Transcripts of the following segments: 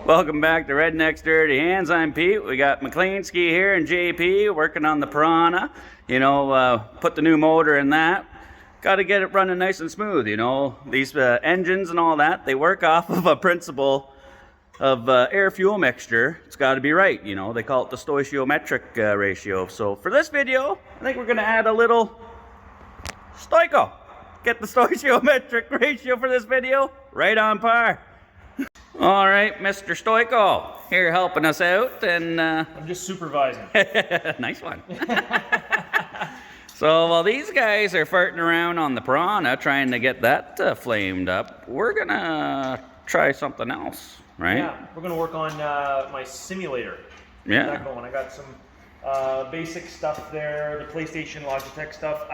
Welcome back to Redneck's Dirty Hands. I'm Pete. We got McLeanski here and JP working on the Piranha. You know, put the new motor in that. Got to get it running nice and smooth. You know, these engines and all that, they work off of a principle of air-fuel mixture. It's got to be right. You know, they call it the stoichiometric ratio. So for this video, I think we're going to add a little Stojko. Get the stoichiometric ratio for this video right on par. All right, Mr. Stojko, here helping us out, and I'm just supervising. nice one. So while these guys are farting around on the Piranha trying to get that flamed up, we're gonna try something else, right? Yeah, we're gonna work on my simulator. Yeah. Get that going. I got some basic stuff there, the PlayStation Logitech stuff.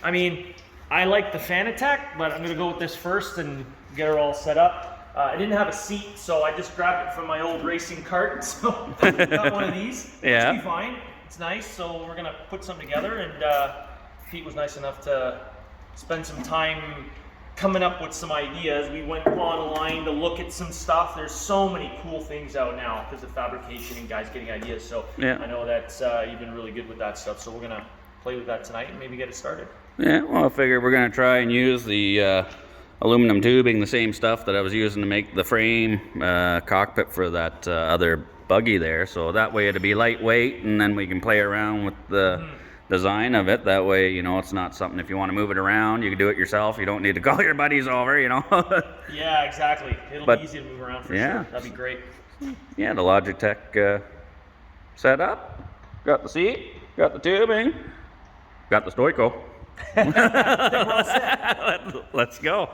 I mean, I like the fan attack, but I'm gonna go with this first and get her all set up. I didn't have a seat, so I just grabbed it from my old racing cart. So I got one of these. Yeah. It'll be fine. It's nice. So we're gonna put some together, and Pete was nice enough to spend some time coming up with some ideas. We went online to look at some stuff. There's so many cool things out now because of fabrication and guys getting ideas. So yeah. I know that you've been really good with that stuff. So we're gonna play with that tonight and maybe get it started. Yeah, well, I figure we're gonna try and use the aluminum tubing, the same stuff that I was using to make the frame cockpit for that other buggy there. So that way it'll be lightweight, and then we can play around with the design of it. That way, you know, it's not something, if you want to move it around, you can do it yourself. You don't need to call your buddies over, you know. Yeah, exactly. It'll be easy to move around for sure. That'd be great. Yeah, the Logitech setup. Got the seat, got the tubing, got the Stojko. Let's go.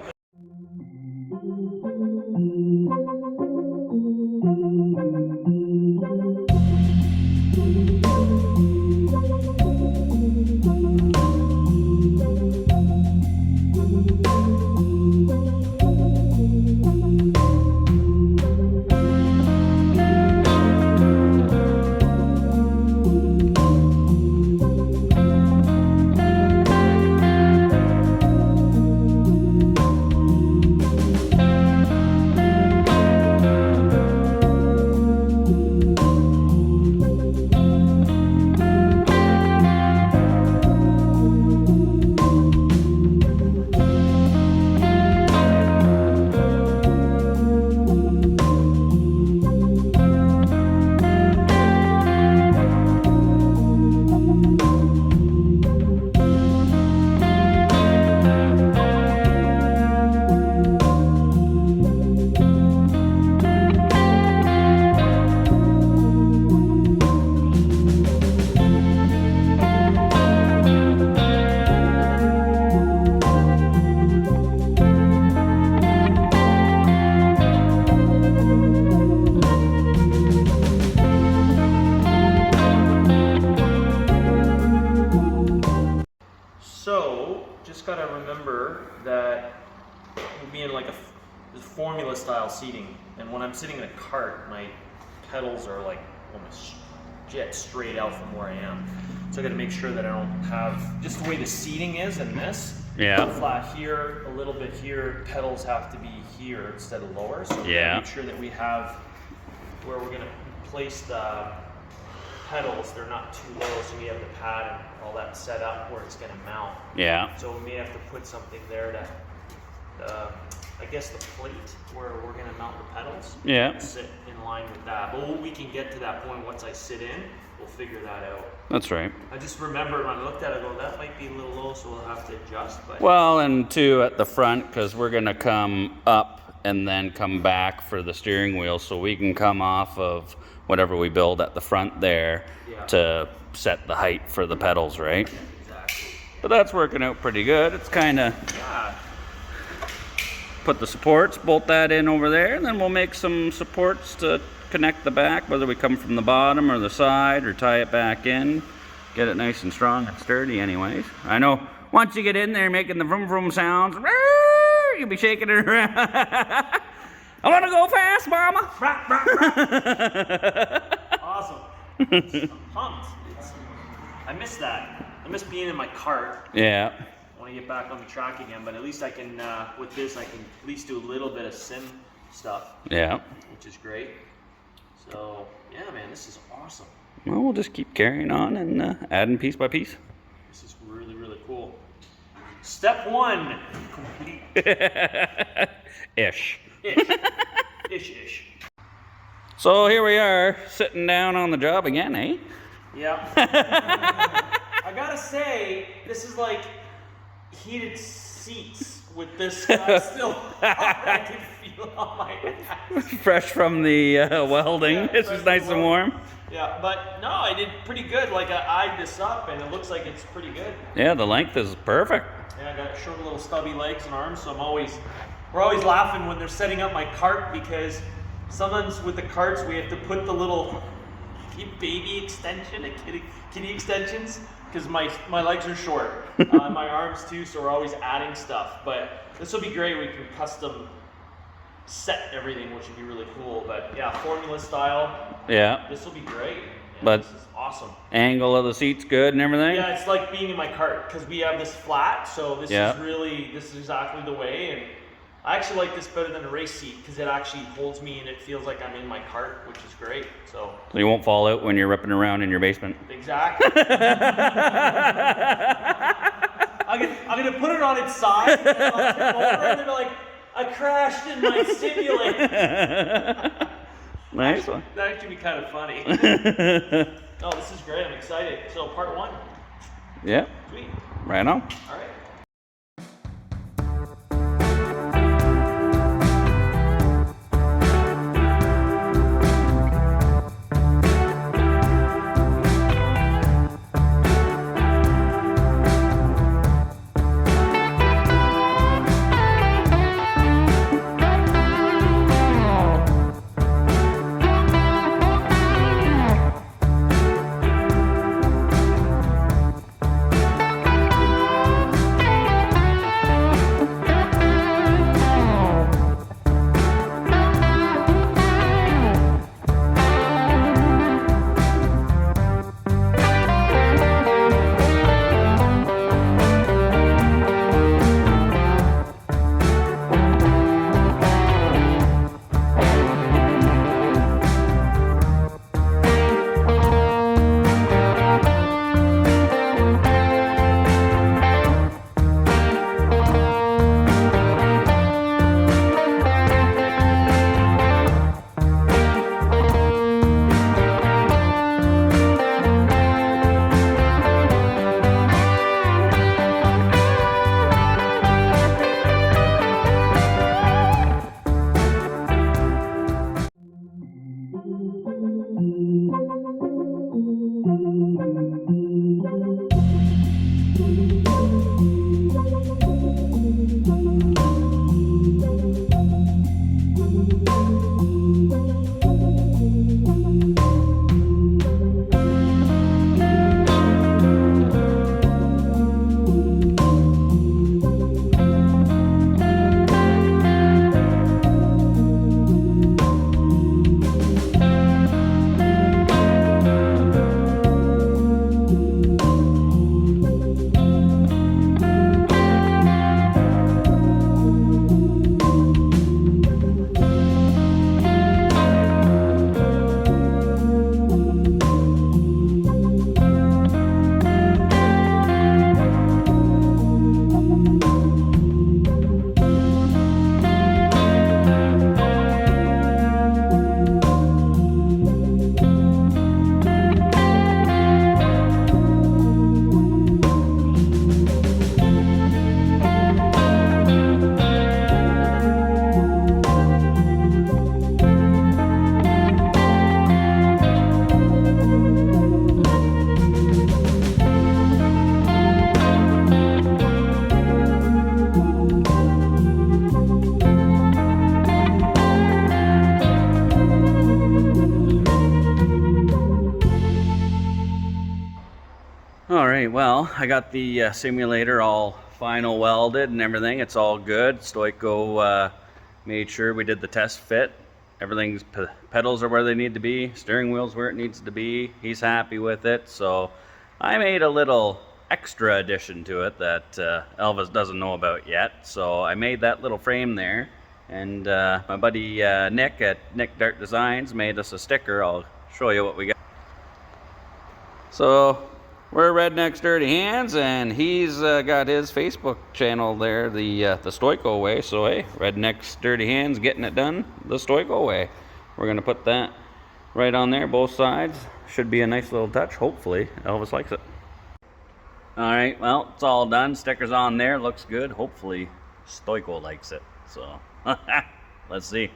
So, just gotta remember that we'll be in like a formula style seating, and when I'm sitting in a cart, my pedals are like almost jet straight out from where I am. So I gotta make sure that I don't have, just the way the seating is in this, flat here, a little bit here, pedals have to be here instead of lower. So we gotta make sure that we have where we're gonna place the pedals, they're not too low, so we have the pad and all that set up where it's going to mount. Yeah. So we may have to put something there to, I guess the plate where we're going to mount the pedals. Yeah. Sit in line with that. But we can get to that point once I sit in. We'll figure that out. That's right. I just remembered when I looked at it, I go, that might be a little low, so we'll have to adjust. But well, and two at the front, because we're going to come up and then come back for the steering wheel, so we can come off of whatever we build at the front there to set the height for the pedals, right? Exactly. But that's working out pretty good. It's kind of put the supports, bolt that in over there, and then we'll make some supports to connect the back, whether we come from the bottom or the side, or tie it back in, get it nice and strong and sturdy anyways. I know once you get in there making the vroom vroom sounds, you'll be shaking it around. I want to go fast, mama. Awesome. I'm pumped. I miss that. I miss being in my cart. Yeah. I want to get back on the track again, but at least I can, with this, I can at least do a little bit of sim stuff. Yeah. Which is great. So yeah, man, this is awesome. Well, we'll just keep carrying on and adding piece by piece. This is really, really cool. Step 1, complete. Ish. Ish. So here we are, sitting down on the job again, eh? Yeah. I gotta say, this is like heated seats with this stuff still on. I can feel it on my ass. Fresh from the welding. Yeah, this is nice and warm. Yeah, but no, I did pretty good. Like I eyed this up and it looks like it's pretty good. Yeah, the length is perfect. Yeah, I got short little stubby legs and arms, so we're always laughing when they're setting up my cart, because sometimes with the carts we have to put the little baby extension, kitty extensions, because my legs are short, my arms too, so we're always adding stuff. But this will be great. We can custom set everything, which would be really cool. But yeah, formula style. Yeah. This will be great. Yeah, but this is awesome. Angle of the seat's good and everything. Yeah, it's like being in my cart, because we have this flat, so this is exactly the way. And I actually like this better than a race seat, because it actually holds me and it feels like I'm in my cart, which is great. So you won't fall out when you're ripping around in your basement. Exactly. I'm gonna put it on its side, and I'll tip over, and they're like, I crashed in my simulator. Nice one. That actually be kind of funny. Oh, this is great. I'm excited. So part 1. Yeah. Sweet. Right on. All right. Alright, well, I got the simulator all final welded and everything. It's all good. Stojko made sure we did the test fit. Everything's pedals are where they need to be, steering wheel's where it needs to be. He's happy with it, so I made a little extra addition to it that Elvis doesn't know about yet. So I made that little frame there, And my buddy Nick at Nick Dart Designs made us a sticker. I'll show you what we got. So we're Redneck's Dirty Hands, and he's got his Facebook channel there, the Stojko way. So hey, Redneck's Dirty Hands, getting it done the Stojko way. We're gonna put that right on there, both sides. Should be a nice little touch. Hopefully Elvis likes it. All right, well, it's all done. Sticker's on there, looks good. Hopefully Stojko likes it. So let's see.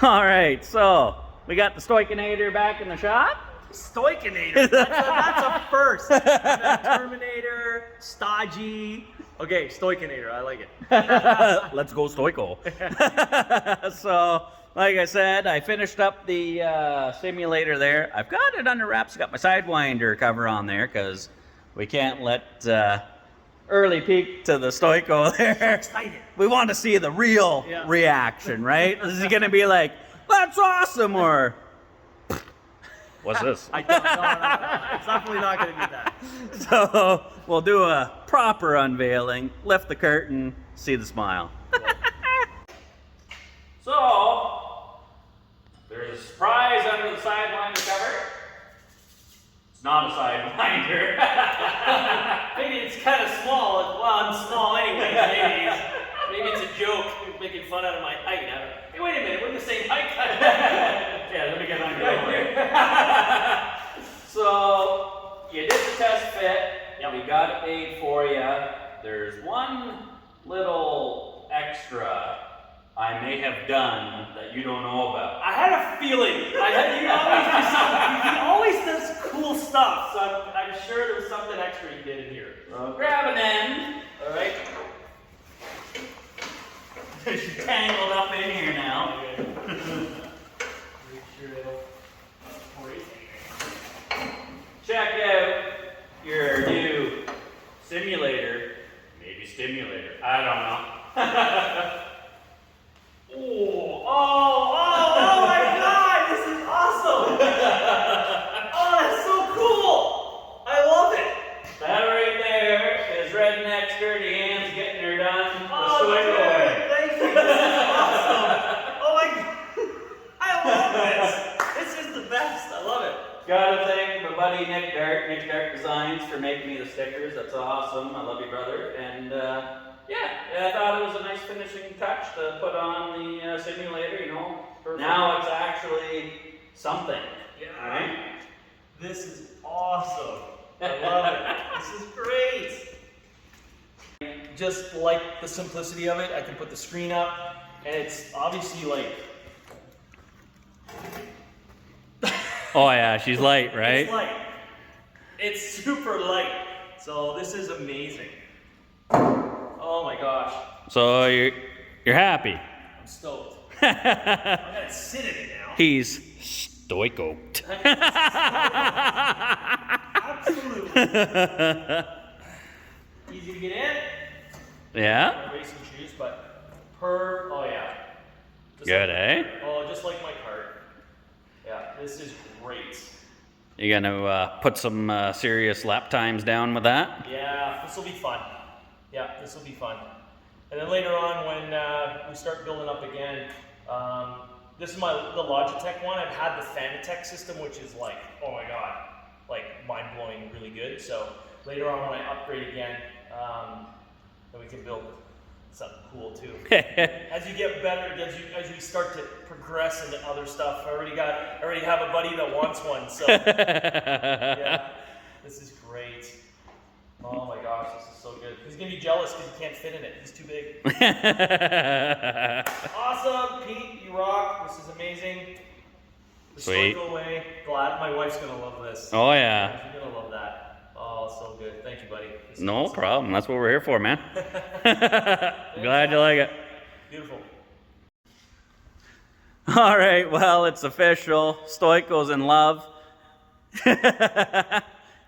All right, so we got the Stojkonator back in the shop. Stojkonator. That's a first. Terminator, stodgy. Okay, Stojkonator. I like it. Let's go Stojko. So, like I said, I finished up the simulator there. I've got it under wraps. Got my Sidewinder cover on there because we can't let early peek to the Stojko there. So excited. We want to see the real reaction, right? Is he gonna be like, "That's awesome," or what's this? No. It's definitely not going to be that. So we'll do a proper unveiling, lift the curtain, see the smile. So there's a surprise under the Sidewinder cover. It's not a Sidewinder. Maybe it's kind of small. Well, I'm small anyway. Maybe it's a joke, making fun out of my height. Hey, wait a minute, we're the same height. Yeah, let me get on your way. So you did the test fit. Yep. We got it made for you. There's one little extra I may have done that you don't know about. I had a feeling. He always does cool stuff, so I'm sure there was something extra he did in here. Grab an end. All right. She's tangled up in here now. Make sure they don't break anything. Check out your new simulator. Maybe stimulator. I don't know. Oh my God! This is awesome! Oh, that's so cool! I love it! That right there is Redneck's Dirty Hands getting her done. Oh, dude, thank you! This is awesome! Oh my God! I love this! This is the best! I love it! Gotta thank my buddy Nick Dart Designs for making me the stickers. That's awesome. I love you, brother. And yeah, I thought it was a nice finishing touch to put on the simulator, you know. Perfect. Now it's actually something. Yeah. Right? This is awesome. I love it. This is great. Just like the simplicity of it, I can put the screen up, and it's obviously like. Oh yeah, she's light, right? It's light. It's super light. So this is amazing. Oh my gosh. So you're happy. I'm stoked. I'm gonna sit in it now. He's Stojko. Absolutely. Easy to get in. Yeah? My racing shoes, but oh yeah. Just Good, like, eh? Oh, just like my cart. Yeah, this is great. You gonna put some serious lap times down with that? Yeah, this will be fun. Yeah, this will be fun. And then later on, when we start building up again, this is the Logitech one. I've had the Fanatec system, which is like, oh my god, like mind-blowing, really good. So later on, when I upgrade again, then we can build something cool too. As you get better, as you start to progress into other stuff, I already have a buddy that wants one. So yeah, this is great. Oh my gosh, this is so good. He's gonna be jealous because he can't fit in it. He's too big. Awesome, Pete, you rock. This is amazing. The Sweet. Stojko way. Glad my wife's gonna love this. Oh yeah. She's gonna love that. Oh, so good. Thank you, buddy. This is No awesome. problem. That's what we're here for, man. Glad you like it. Beautiful. All right, well, it's official. Stojko's in love.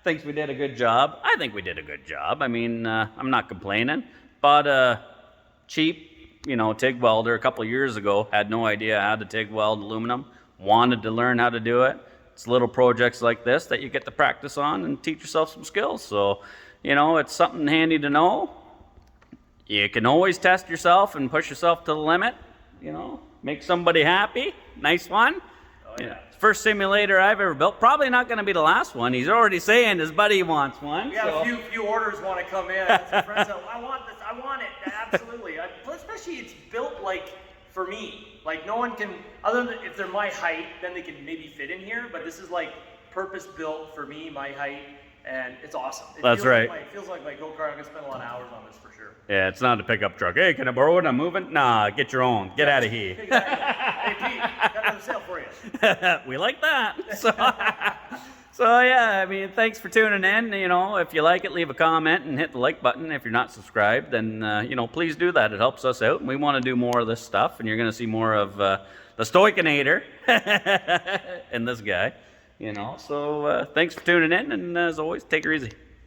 Thinks we did a good job. I think we did a good job. I mean, I'm not complaining. Bought a cheap, TIG welder a couple years ago. Had no idea how to TIG weld aluminum. Wanted to learn how to do it. It's little projects like this that you get to practice on and teach yourself some skills. So, it's something handy to know. You can always test yourself and push yourself to the limit, you know, make somebody happy. Nice one. Oh, yeah. First simulator I've ever built. Probably not going to be the last one. He's already saying his buddy wants one. Yeah, so. a few orders want to come in. I got some friends that, I want this, I want it, absolutely. Especially it's built like for me. Like no one can, other than if they're my height, then they can maybe fit in here. But this is like purpose built for me, my height, and it's awesome. That's right. It feels like my go-kart. I'm gonna spend a lot of hours on this for sure. Yeah, it's not a pickup truck. Hey, can I borrow it? I'm moving. Nah, get your own. Get out of here. Exactly. Hey Pete, got another sale for you. We like that. So yeah, I mean, thanks for tuning in. You know, if you like it, leave a comment and hit the like button. If you're not subscribed, then you know, please do that. It helps us out, and we want to do more of this stuff. And you're going to see more of the Stojkonator and this guy. You know, so thanks for tuning in, and as always, take her easy.